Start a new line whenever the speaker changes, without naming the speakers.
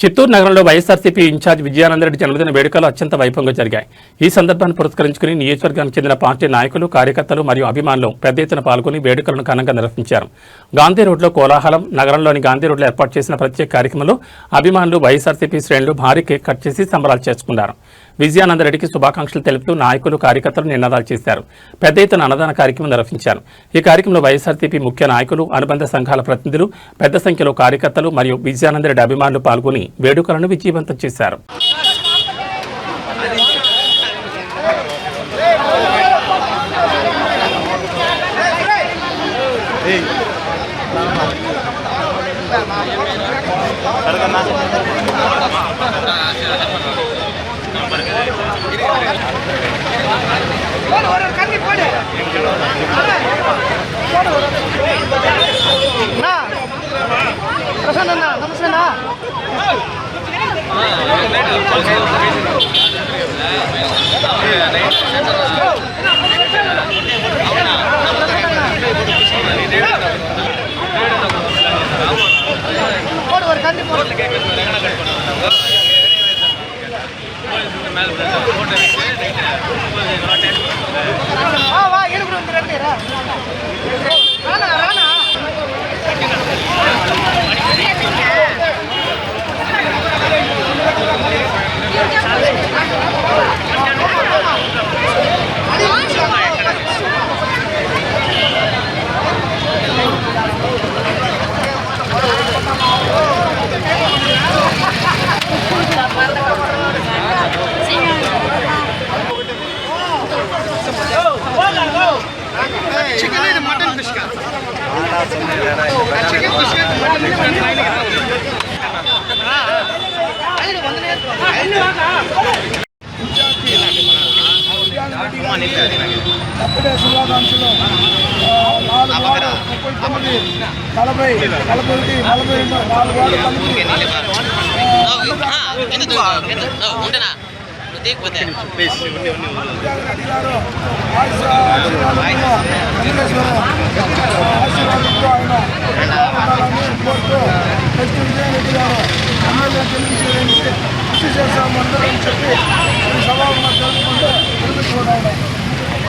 చిత్తూరు నగరంలో వైఎస్ఆర్సీపీ ఇన్ఛార్జ్ విజయానందరెడ్డి జన్మదిన వేడుకలు అత్యంత వైభవంగా జరిగాయి. ఈ సందర్భాన్ని పురస్కరించుకుని నియోజకవర్గానికి చెందిన పార్టీ నాయకులు, కార్యకర్తలు మరియు అభిమానులు పెద్ద ఎత్తున పాల్గొని వేడుకలను ఘనంగా నిర్వహించారు. గాంధీ రోడ్లో కోలాహలం. నగరంలోని గాంధీ రోడ్లో ఏర్పాటు చేసిన ప్రత్యేక కార్యక్రమంలో అభిమానులు, వైఎస్ఆర్సీపీ శ్రేణులు భారీ కేక్ కట్ చేసి సంబరాలు చేసుకున్నారు. విజయానందరెడ్డికి శుభాకాంక్షలు తెలుపుతూ నాయకులు, కార్యకర్తలు నినాదాలు చేశారు. పెద్ద ఎత్తున అన్నదాన కార్యక్రమం నిర్వహించారు. ఈ కార్యక్రమంలో వైఎస్ఆర్సీపీ ముఖ్య నాయకులు, అనుబంధ సంఘాల ప్రతినిధులు, పెద్ద సంఖ్యలో కార్యకర్తలు మరియు విజయానందరెడ్డి అభిమానులు పాల్గొని వేడుకలను విజయవంతం చేశారు.
అప్పుడే శుభాకాంక్షలు 4 వార్డు 39 40 41 4 వార్డు కమిటీ గారు ఆశీర్వాదంతో ఆయన కోరుతూ నెక్స్ట్ విజయారెడ్డి గారు ఎమ్మెల్యే గెలిపించి కృషి చేస్తాము అందరూ అని చెప్పి ఈ సభ తెలుసుకుంటూ నిర్మించుకోవడం.